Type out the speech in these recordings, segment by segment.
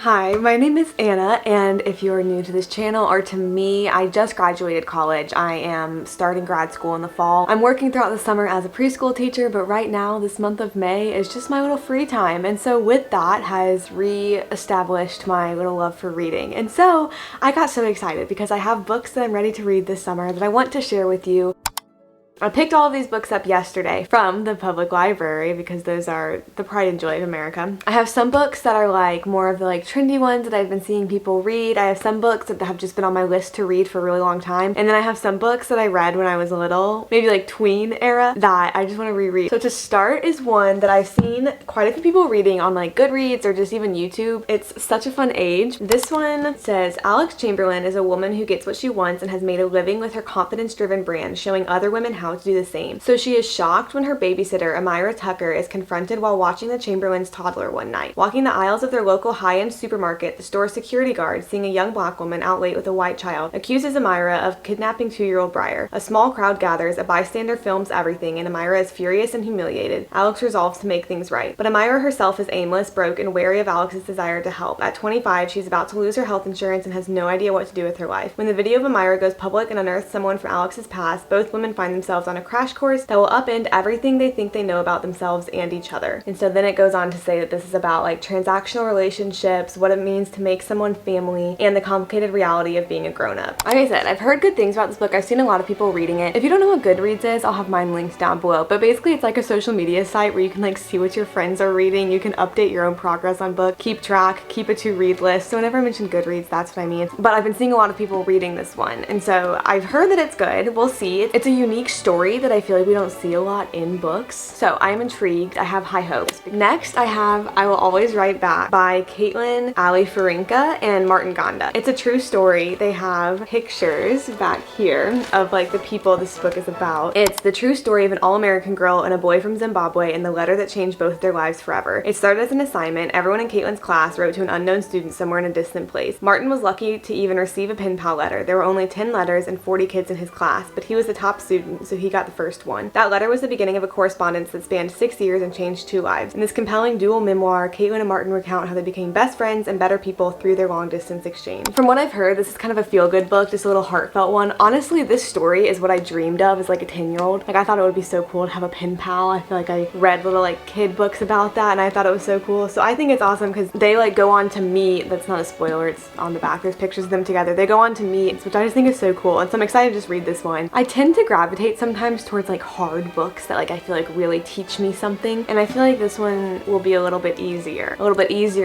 Hi, my name is Anna, and if you're new to this channel or to me, I just graduated college. I am starting grad school in the fall. I'm working throughout the summer as a preschool teacher, but right now, this month of May is just my little free time. And so with that has re-established my little love for reading. And so I got so excited because I have books that I'm ready to read this summer that I want to share with you. I picked all of these books up yesterday from the public library because those are the pride and joy of America. I have some books that are like more of the trendy ones that I've been seeing people read. I have some books that have just been on my list to read for a really long time. And then I have some books that I read when I was a little, maybe like tween era, that I just want to reread. So to start is one that I've seen quite a few people reading on like Goodreads or just even YouTube. It's Such a Fun Age. This one says, Alex Chamberlain is a woman who gets what she wants and has made a living with her confidence-driven brand, showing other women how to do the same. So she is shocked when her babysitter, Amira Tucker, is confronted while watching the Chamberlains toddler one night. Walking the aisles of their local high-end supermarket, the store's security guard, seeing a young black woman out late with a white child, accuses Amira of kidnapping 2-year-old Briar. A small crowd gathers, a bystander films everything, and Amira is furious and humiliated. Alex resolves to make things right. But Amira herself is aimless, broke, and wary of Alex's desire to help. At 25, she's about to lose her health insurance and has no idea what to do with her life. When the video of Amira goes public and unearths someone from Alex's past, both women find themselves on a crash course that will upend everything they think they know about themselves and each other. And so then it goes on to say that this is about like transactional relationships, what it means to make someone family, and the complicated reality of being a grown-up. Like I said, I've heard good things about this book. I've seen a lot of people reading it. If you don't know what Goodreads is, I'll have mine linked down below. But basically it's like a social media site where you can like see what your friends are reading. You can update your own progress on books, keep track, keep a to-read list. So whenever I mention Goodreads, that's what I mean. But I've been seeing a lot of people reading this one. And so I've heard that it's good. We'll see. It's a unique story that I feel like we don't see a lot in books. So I'm intrigued. I have high hopes. Next I have I Will Always Write Back by Caitlin Alifarinka and Martin Ganda. It's a true story. They have pictures back here of like the people this book is about. It's the true story of an all-American girl and a boy from Zimbabwe and the letter that changed both their lives forever. It started as an assignment. Everyone in Caitlin's class wrote to an unknown student somewhere in a distant place. Martin was lucky to even receive a pen pal letter. There were only 10 letters and 40 kids in his class, but he was the top student, so he got the first one. That letter was the beginning of a correspondence that spanned 6 years and changed 2 lives. In this compelling dual memoir, Caitlin and Martin recount how they became best friends and better people through their long-distance exchange. From what I've heard, this is kind of a feel-good book, just a little heartfelt one. Honestly, this story is what I dreamed of as like a 10-year-old. Like I thought it would be so cool to have a pen pal. I feel like I read little like kid books about that and I thought it was so cool. So I think it's awesome because they like go on to meet. That's not a spoiler, it's on the back. There's pictures of them together. They go on to meet, which I just think is so cool. And so I'm excited to just read this one. I tend to gravitate sometimes towards like hard books that like I feel like really teach me something, and I feel like this one will be a little bit easier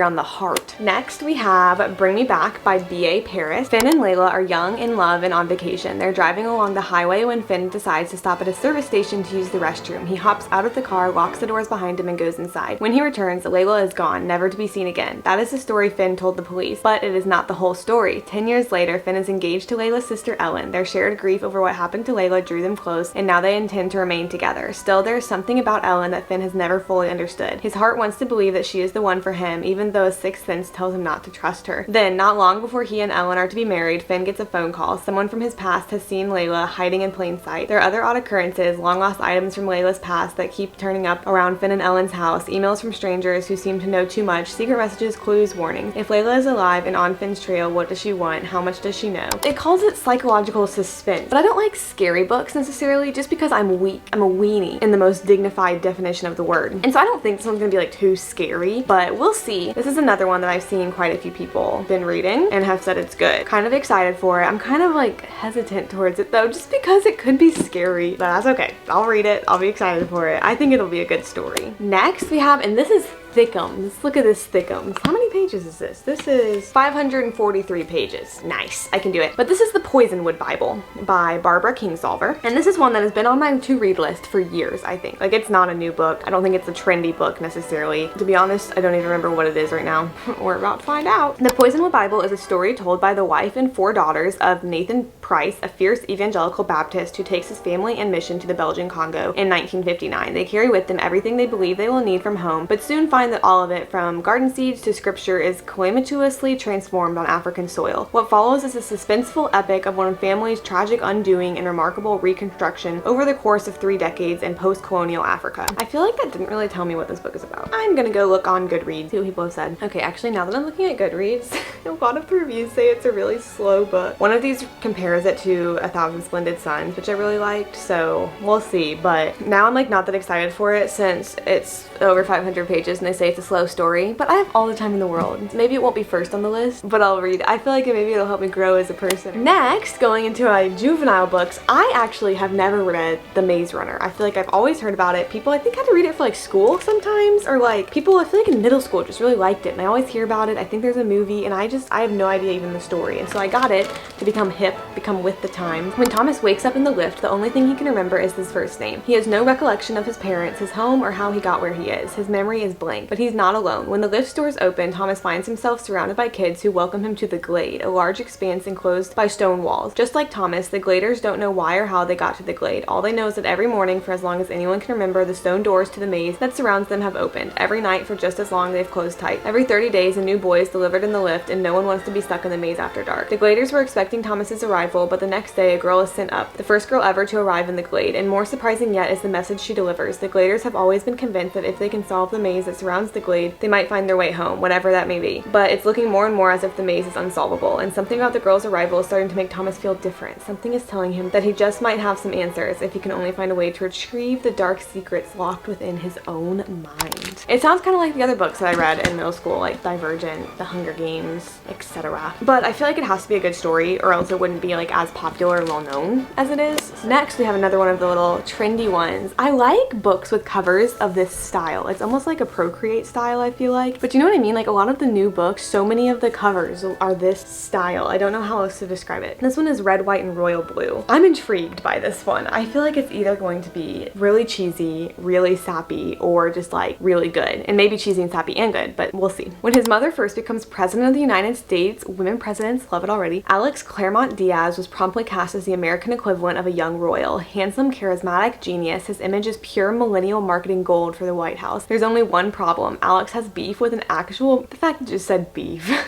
on the heart. Next we have Bring Me Back by B.A. Paris. Finn and Layla are young, in love, and on vacation. They're driving along the highway when Finn decides to stop at a service station to use the restroom. He hops out of the car, locks the doors behind him, and goes inside. When he returns, Layla is gone, never to be seen again. That is the story Finn told the police, but it is not the whole story. 10 years later, Finn is engaged to Layla's sister Ellen. Their shared grief over what happened to Layla drew them close, and now they intend to remain together. Still, there's something about Ellen that Finn has never fully understood. His heart wants to believe that she is the one for him, even though a sixth sense tells him not to trust her. Then, not long before he and Ellen are to be married, Finn gets a phone call. Someone from his past has seen Layla hiding in plain sight. There are other odd occurrences, long-lost items from Layla's past that keep turning up around Finn and Ellen's house, emails from strangers who seem to know too much, secret messages, clues, warnings. If Layla is alive and on Finn's trail, what does she want? How much does she know? It calls it psychological suspense, but I don't like scary books necessarily just because I'm weak. I'm a weenie in the most dignified definition of the word. And so I don't think this one's gonna be like too scary, but we'll see. This is another one that I've seen quite a few people been reading and have said it's good. Kind of excited for it. I'm kind of like hesitant towards it though, just because it could be scary, but that's okay. I'll read it. I'll be excited for it. I think it'll be a good story. Next we have, and this is Thickums. Look at this Thickums. How many pages is this? This is 543 pages. Nice. I can do it. But this is the Poisonwood Bible by Barbara Kingsolver. And this is one that has been on my to-read list for years, I think. Like, it's not a new book. I don't think it's a trendy book necessarily. To be honest, I don't even remember what it is right now. We're about to find out. The Poisonwood Bible is a story told by the wife and 4 daughters of Nathan Price, a fierce evangelical Baptist who takes his family and mission to the Belgian Congo in 1959. They carry with them everything they believe they will need from home, but soon find that all of it, from garden seeds to scripture, is calamitously transformed on African soil. What follows is a suspenseful epic of one family's tragic undoing and remarkable reconstruction over the course of 3 decades in post-colonial Africa. I feel like that didn't really tell me what this book is about. I'm gonna go look on Goodreads, see what people have said. Okay, actually now that I'm looking at Goodreads, a lot of the reviews say it's a really slow book. One of these compares it to A Thousand Splendid Suns, which I really liked, so we'll see. But now I'm like not that excited for it since it's over 500 pages and they say it's a slow story, but I have all the time in the world. Maybe it won't be first on the list, but I'll read it. I feel like maybe it'll help me grow as a person. Next, going into my juvenile books, I actually have never read The Maze Runner. I feel like I've always heard about it. People I think had to read it for like school sometimes, or like people I feel like in middle school just really liked it, and I always hear about it. I think there's a movie, and I have no idea even the story, and so I got it to become hip, become with the times. When Thomas wakes up in the lift, the only thing he can remember is his first name. He has no recollection of his parents, his home, or how he got where he is. His memory is blank, but he's not alone. When the lift doors open, Thomas finds himself surrounded by kids who welcome him to the Glade, a large expanse enclosed by stone walls. Just like Thomas, the Gladers don't know why or how they got to the Glade. All they know is that every morning, for as long as anyone can remember, the stone doors to the maze that surrounds them have opened. Every night, for just as long, they've closed tight. Every 30 days, a new boy is delivered in the lift, and no one wants to be stuck in the maze after dark. The Gladers were expecting Thomas's arrival, but the next day, a girl is sent up, the first girl ever to arrive in the Glade, and more surprising yet is the message she delivers. The Gladers have always been convinced that if they can solve the maze that surrounds the Glade, they might find their way home, whatever that may be. But it's looking more and more as if the maze is unsolvable, and something about the girl's arrival is starting to make Thomas feel different. Something is telling him that he just might have some answers if he can only find a way to retrieve the dark secrets locked within his own mind. It sounds kind of like the other books that I read in middle school, like Divergent, The Hunger Games, etc. But I feel like it has to be a good story, or else it wouldn't be like as popular and well known as it is. Next, we have another one of the little trendy ones. I like books with covers of this style. It's almost like a Procreate style, I feel like. But you know what I mean? Like a lot of the new books, so many of the covers are this style. I don't know how else to describe it. This one is red, white, and royal blue. I'm intrigued by this one. I feel like it's either going to be really cheesy, really sappy, or just like really good. And maybe cheesy and sappy and good, but we'll see. When his mother first becomes president of the United States, women presidents love it already, Alex Claremont Diaz was promptly cast as the American equivalent of a young royal. Handsome, charismatic genius, his image is pure millennial marketing gold for the White House. There's only one problem. Alex has beef with an actual, the fact it just said beef.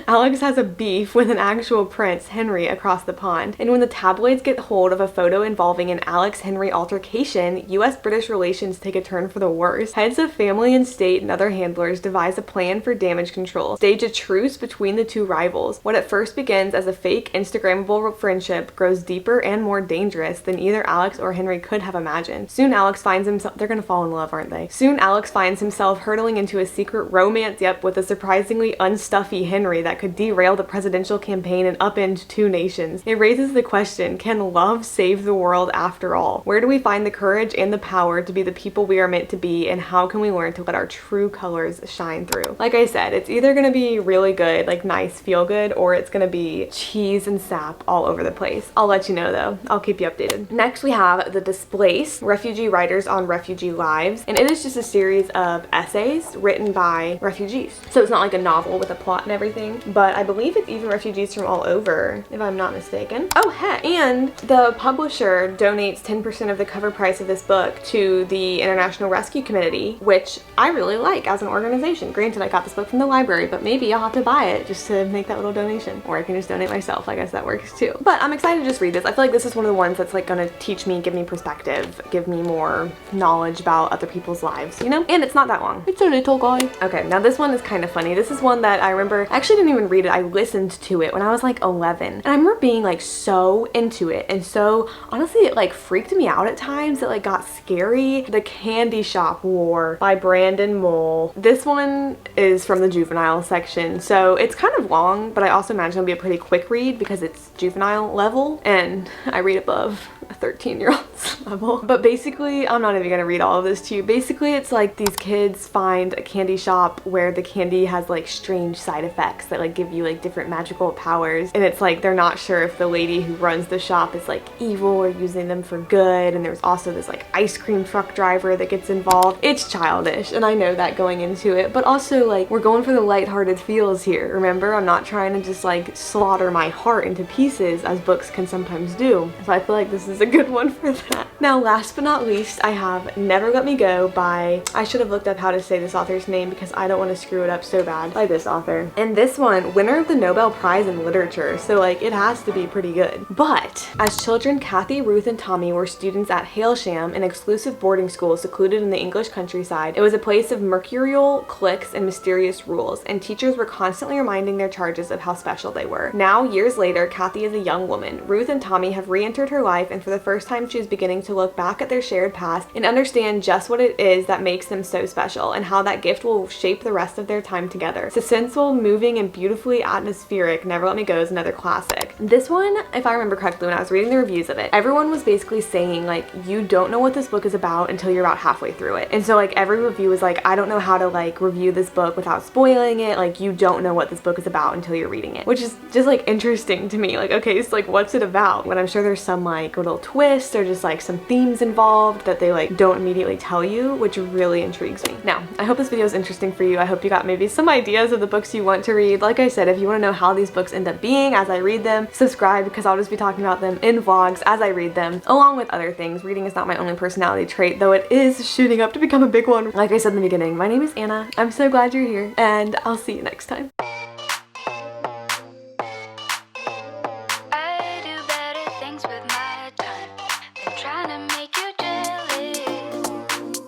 Alex has a beef with an actual prince, Henry, across the pond. And when the tabloids get hold of a photo involving an Alex-Henry altercation, US-British relations take a turn for the worse. Heads of family and state and other handlers devise a plan for damage control, stage a truce between the two rivals. What at first begins as a fake Instagrammable friendship grows deeper and more dangerous than either Alex or Henry could have imagined. Soon Alex finds himself, they're gonna fall in love, aren't they? Soon Alex finds himself hurtling into a secret romance, yep, with a surprisingly unstuffy Henry that could derail the presidential campaign and upend 2 nations. It raises the question, can love save the world after all? Where do we find the courage and the power to be the people we are meant to be, and how can we learn to let our true colors shine through? Like I said, it's either gonna be really good, like nice, feel good, or it's gonna be cheese and sap all over the place. I'll let you know though. I'll keep you updated. Next we have The Displaced, Refugee Writers on Refugee Lives, and it is just a series of essays written by refugees. So it's not like a novel with a plot and everything, but I believe it's even refugees from all over, if I'm not mistaken. Oh heck, and the publisher donates 10% of the cover price of this book to the International Rescue Committee, which I really like as an organization. Granted, I got this book from the library, but maybe I'll have to buy it just to make that little donation, or I can just donate myself. I guess that works too. But I'm excited to just read this. I feel like this is one of the ones that's like gonna teach me, give me perspective, give me more knowledge about other people's lives, you know? And it's not that long. It's a little guy. Okay, now this one is kind of funny. This is one that I remember, I actually didn't even read it. I listened to it when I was like 11. And I remember being like so into it. And so honestly, it like freaked me out at times. It like got scary. The Candy Shop War by Brandon Mull. This one is from the juvenile section. So it's kind of long, but I also imagine it'll be a pretty quick read because it's juvenile level and I read above a 13-year-old's level. But basically, I'm not even gonna read all of this to you. Basically, it's like these kids find a candy shop where the candy has like strange side effects that like give you like different magical powers, and it's like they're not sure if the lady who runs the shop is like evil or using them for good. And there's also this like ice cream truck driver that gets involved. It's childish, and I know that going into it, but also like we're going for the lighthearted feels here. Remember, I'm not trying to just like slaughter my heart into pieces as books can sometimes do. So I feel like this is a good one for that. Now, last but not least, I have Never Let Me Go by, I should have looked up how to say this author's name because I don't want to screw it up so bad, by this author. And this one, winner of the Nobel Prize in Literature, so like it has to be pretty good. But as children, Kathy, Ruth, and Tommy were students at Hailsham, an exclusive boarding school secluded in the English countryside. It was a place of mercurial cliques and mysterious rules, and teachers were constantly reminding their charges of how special they were. Now, years later, Kathy is a young woman. Ruth and Tommy have re-entered her life, and for the first time she is beginning to look back at their shared past and understand just what it is that makes them so special and how that gift will shape the rest of their time together. Suspenseful, moving, and beautifully atmospheric, Never Let Me Go is another classic. This one, if I remember correctly when I was reading the reviews of it, everyone was basically saying like, you don't know what this book is about until you're about halfway through it. And so like every review was like, I don't know how to like review this book without spoiling it. Like, you don't know what this book is about until you're reading it, which is just like interesting to me. Like, okay, so like what's it about? When I'm sure there's some like little twists or just like some themes involved that they like don't immediately tell you, which really intrigues me. Now, I hope this video is interesting for you. I hope you got maybe some ideas of the books you want to read. Like I said, if you want to know how these books end up being as I read them, subscribe because I'll just be talking about them in vlogs as I read them, along with other things. Reading is not my only personality trait, though it is shooting up to become a big one. Like I said in the beginning, my name is Anna. I'm so glad you're here, and I'll see you next time.